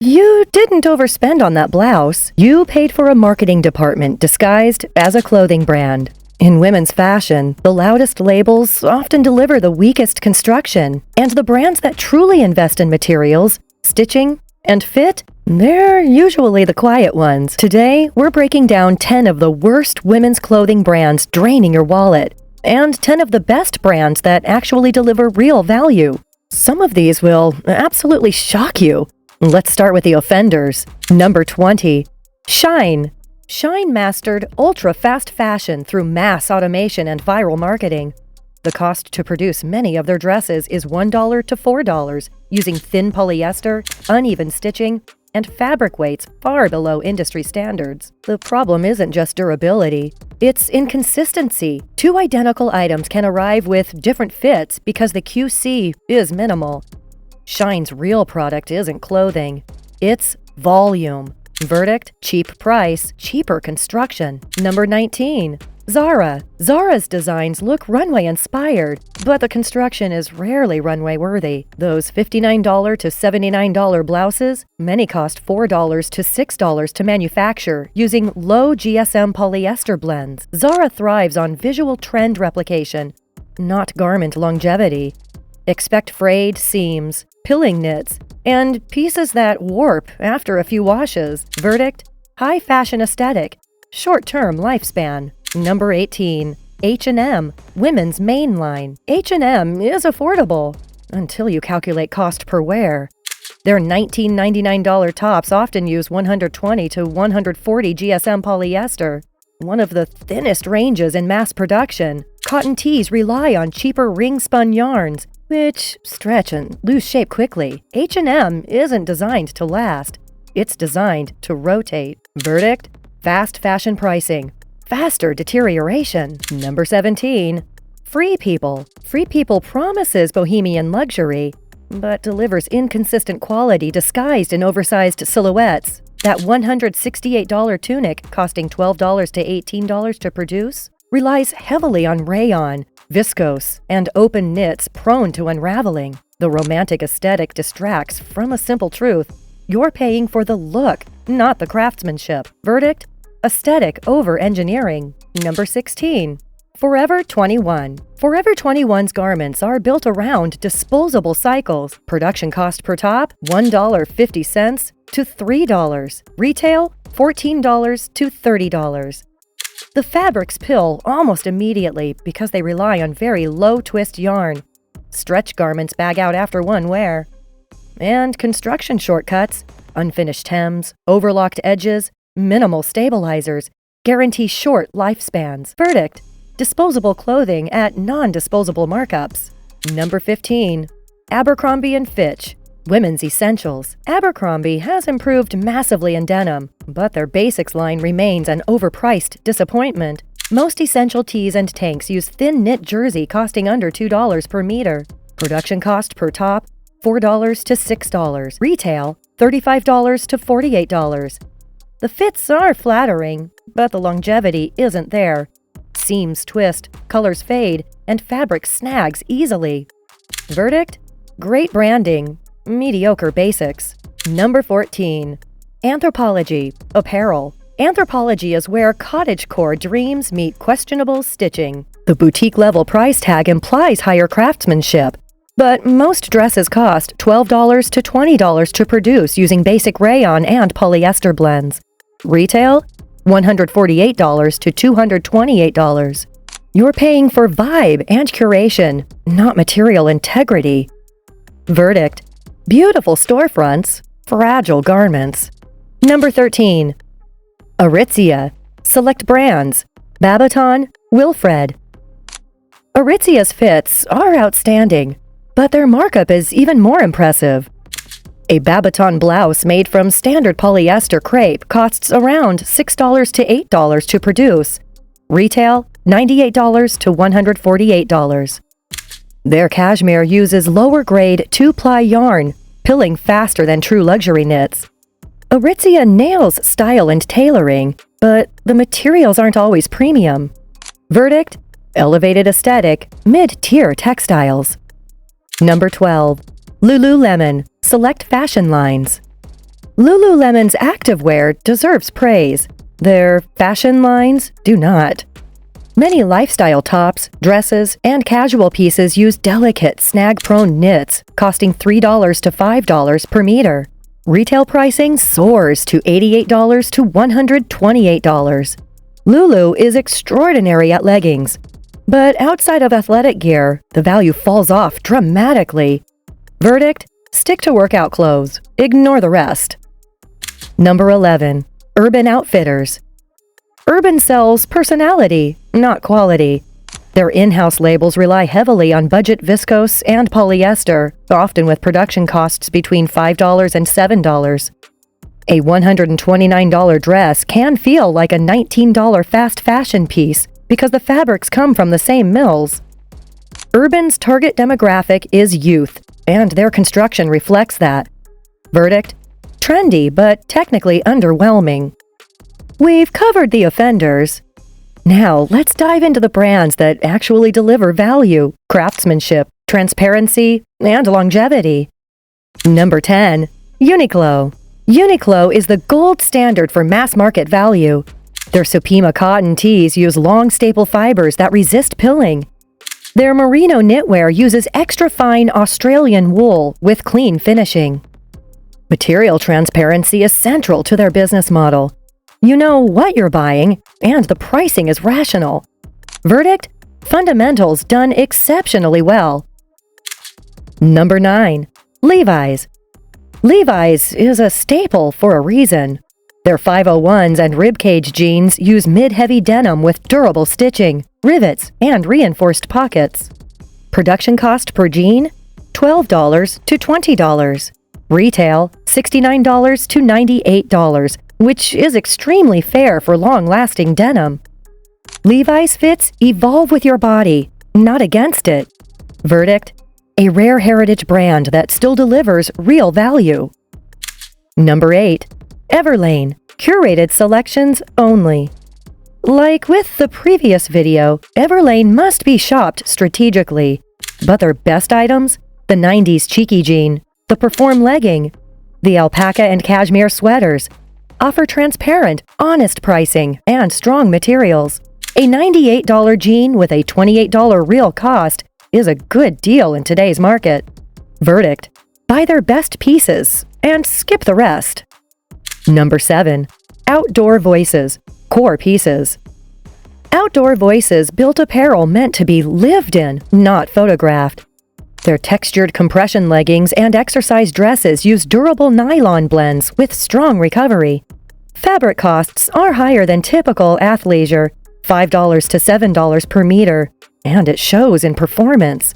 You didn't overspend on that blouse. You paid for a marketing department disguised as a clothing brand. In women's fashion, the loudest labels often deliver the weakest construction, and the brands that truly invest in materials, stitching, and fit, they're usually the quiet ones. Today, we're breaking down 10 of the worst women's clothing brands draining your wallet, and 10 of the best brands that actually deliver real value. Some of these will absolutely shock you. Let's start with the offenders. Number 20. Shine. Shine mastered ultra-fast fashion through mass automation and viral marketing. The cost to produce many of their dresses is $1 to $4, using thin polyester, uneven stitching, and fabric weights far below industry standards. The problem isn't just durability, it's inconsistency. Two identical items can arrive with different fits because the QC is minimal. Shine's real product isn't clothing, it's volume. Verdict: cheap price, cheaper construction. Number 19. Zara. Zara's designs look runway-inspired, but the construction is rarely runway-worthy. Those $59 to $79 blouses, many cost $4 to $6 to manufacture using low GSM polyester blends. Zara thrives on visual trend replication, not garment longevity. Expect frayed seams, pilling knits, and pieces that warp after a few washes. Verdict: high fashion aesthetic, short-term lifespan. Number 18. H&M, women's main line. H&M is affordable until you calculate cost per wear. Their $19.99 tops often use 120 to 140 GSM polyester, one of the thinnest ranges in mass production. Cotton tees rely on cheaper ring-spun yarns, which stretch and lose shape quickly. H&M isn't designed to last. It's designed to rotate. Verdict: fast fashion pricing, faster deterioration. Number 17. Free People. Free People promises bohemian luxury, but delivers inconsistent quality disguised in oversized silhouettes. That $168 tunic, costing $12 to $18 to produce, relies heavily on rayon, viscose, and open knits prone to unraveling. The romantic aesthetic distracts from a simple truth: you're paying for the look, not the craftsmanship. Verdict: aesthetic over engineering. Number 16. Forever 21. Forever 21's garments are built around disposable cycles. Production cost per top, $1.50 to $3. Retail, $14 to $30. The fabrics pill almost immediately because they rely on very low-twist yarn. Stretch garments bag out after one wear. And construction shortcuts, unfinished hems, overlocked edges, minimal stabilizers, guarantee short lifespans. Verdict: disposable clothing at non-disposable markups. Number 15. Abercrombie & Fitch, women's essentials. Abercrombie has improved massively in denim, but their basics line remains an overpriced disappointment. Most essential tees and tanks use thin knit jersey costing under $2 per meter. Production cost per top, $4 to $6. Retail, $35 to $48. The fits are flattering, but the longevity isn't there. Seams twist, colors fade, and fabric snags easily. Verdict: great branding, mediocre basics. Number 14. Anthropologie, apparel. Anthropologie is where cottagecore dreams meet questionable stitching. The boutique-level price tag implies higher craftsmanship, but most dresses cost $12 to $20 to produce using basic rayon and polyester blends. Retail, $148 to $228. You're paying for vibe and curation, not material integrity. Verdict: beautiful storefronts, fragile garments. Number 13. Aritzia, select brands, Babaton, Wilfred. Aritzia's fits are outstanding, but their markup is even more impressive. A Babaton blouse made from standard polyester crepe costs around $6 to $8 to produce. Retail, $98 to $148. Their cashmere uses lower-grade 2-ply yarn, pilling faster than true luxury knits. Aritzia nails style and tailoring, but the materials aren't always premium. Verdict: elevated aesthetic, mid-tier textiles. Number 12. Lululemon, select fashion lines. Lululemon's activewear deserves praise. Their fashion lines do not. Many lifestyle tops, dresses, and casual pieces use delicate, snag-prone knits, costing $3 to $5 per meter. Retail pricing soars to $88 to $128. Lulu is extraordinary at leggings, but outside of athletic gear, the value falls off dramatically. Verdict: stick to workout clothes. Ignore the rest. Number 11. Urban Outfitters. Urban sells personality, not quality. Their in-house labels rely heavily on budget viscose and polyester, often with production costs between $5 and $7. A $129 dress can feel like a $19 fast fashion piece because the fabrics come from the same mills. Urban's target demographic is youth, and their construction reflects that. Verdict: trendy, but technically underwhelming. We've covered the offenders. Now, let's dive into the brands that actually deliver value, craftsmanship, transparency, and longevity. Number 10. Uniqlo. Uniqlo is the gold standard for mass market value. Their Supima cotton tees use long staple fibers that resist pilling. Their merino knitwear uses extra fine Australian wool with clean finishing. Material transparency is central to their business model. You know what you're buying, and the pricing is rational. Verdict: fundamentals done exceptionally well. Number 9. Levi's. Levi's is a staple for a reason. Their 501s and ribcage jeans use mid-heavy denim with durable stitching, rivets, and reinforced pockets. Production cost per jean: $12 to $20. Retail: $69 to $98, which is extremely fair for long-lasting denim. Levi's fits evolve with your body, not against it. Verdict: a rare heritage brand that still delivers real value. Number 8. Everlane. Curated selections only. Like with the previous video, Everlane must be shopped strategically. But their best items? The 90s cheeky jean, the Perform legging, the alpaca and cashmere sweaters, offer transparent, honest pricing and strong materials. A $98 jean with a $28 real cost is a good deal in today's market. Verdict: buy their best pieces and skip the rest. Number 7. Outdoor Voices. Core pieces. Outdoor Voices built apparel meant to be lived in, not photographed. Their textured compression leggings and exercise dresses use durable nylon blends with strong recovery. Fabric costs are higher than typical athleisure, $5 to $7 per meter, and it shows in performance.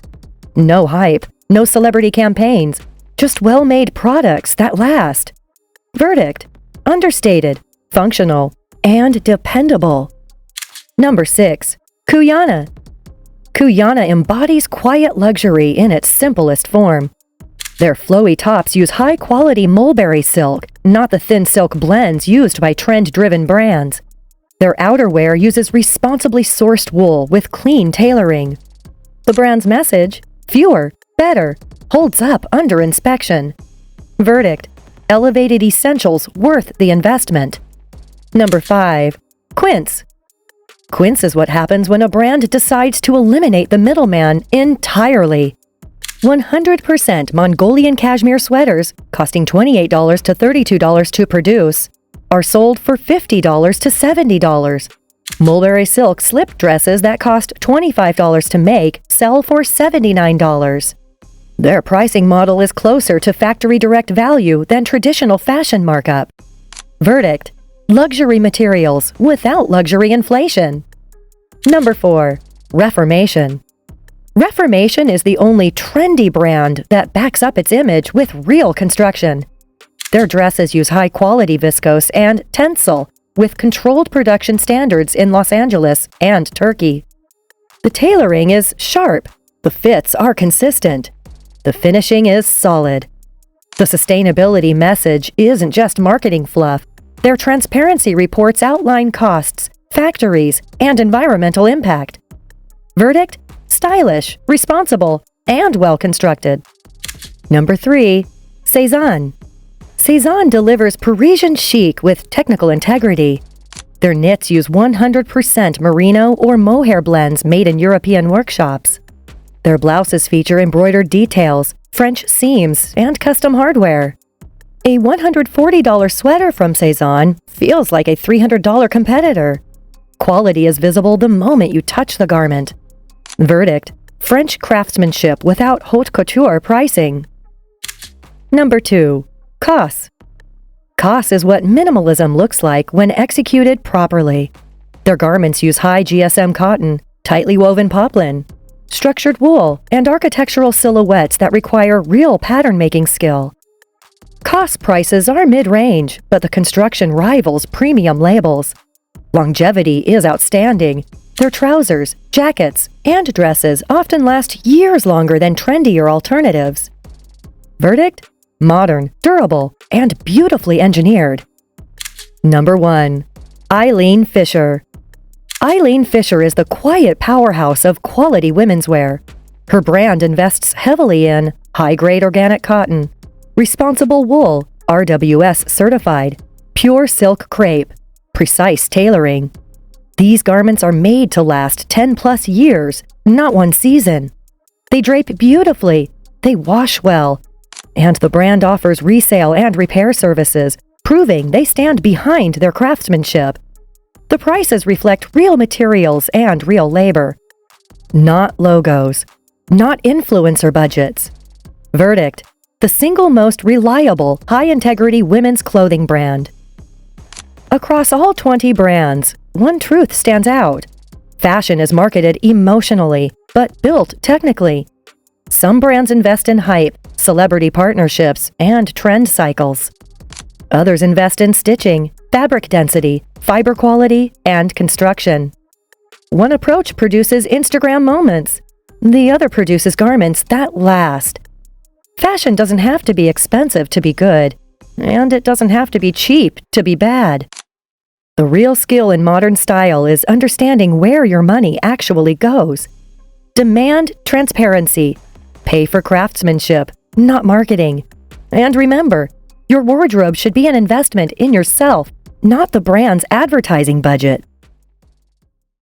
No hype, no celebrity campaigns, just well-made products that last. Verdict: understated, functional, and dependable. Number 6. Kuyana. Kuyana embodies quiet luxury in its simplest form. Their flowy tops use high-quality mulberry silk, not the thin silk blends used by trend-driven brands. Their outerwear uses responsibly sourced wool with clean tailoring. The brand's message: fewer, better, holds up under inspection. Verdict: elevated essentials worth the investment. Number 5. Quince. Quince is what happens when a brand decides to eliminate the middleman entirely. 100% Mongolian cashmere sweaters, costing $28 to $32 to produce, are sold for $50 to $70. Mulberry silk slip dresses that cost $25 to make sell for $79. Their pricing model is closer to factory direct value than traditional fashion markup. Verdict: luxury materials without luxury inflation. Number 4. Reformation. Reformation is the only trendy brand that backs up its image with real construction. Their dresses use high-quality viscose and tencel with controlled production standards in Los Angeles and Turkey. The tailoring is sharp, the fits are consistent, the finishing is solid. The sustainability message isn't just marketing fluff. Their transparency reports outline costs, factories, and environmental impact. Verdict: stylish, responsible, and well-constructed. Number 3. Cezanne. Cezanne delivers Parisian chic with technical integrity. Their knits use 100% merino or mohair blends made in European workshops. Their blouses feature embroidered details, French seams, and custom hardware. A $140 sweater from Cezanne feels like a $300 competitor. Quality is visible the moment you touch the garment. Verdict: French craftsmanship without haute couture pricing. Number 2. COS. COS is what minimalism looks like when executed properly. Their garments use high GSM cotton, tightly woven poplin, structured wool, and architectural silhouettes that require real pattern-making skill. COS prices are mid-range, but the construction rivals premium labels. Longevity is outstanding. Their trousers, jackets, and dresses often last years longer than trendier alternatives. Verdict: modern, durable, and beautifully engineered. Number 1. Eileen Fisher. Eileen Fisher is the quiet powerhouse of quality women's wear. Her brand invests heavily in high-grade organic cotton, responsible wool, RWS certified, pure silk crepe, precise tailoring. These garments are made to last 10+ years, not one season. They drape beautifully, they wash well, and the brand offers resale and repair services, proving they stand behind their craftsmanship. The prices reflect real materials and real labor. Not logos. Not influencer budgets. Verdict: the single most reliable, high-integrity women's clothing brand. Across all 20 brands, one truth stands out. Fashion is marketed emotionally, but built technically. Some brands invest in hype, celebrity partnerships, and trend cycles. Others invest in stitching, fabric density, fiber quality, and construction. One approach produces Instagram moments. The other produces garments that last. Fashion doesn't have to be expensive to be good, and it doesn't have to be cheap to be bad. The real skill in modern style is understanding where your money actually goes. Demand transparency. Pay for craftsmanship, not marketing. And remember, your wardrobe should be an investment in yourself, not the brand's advertising budget.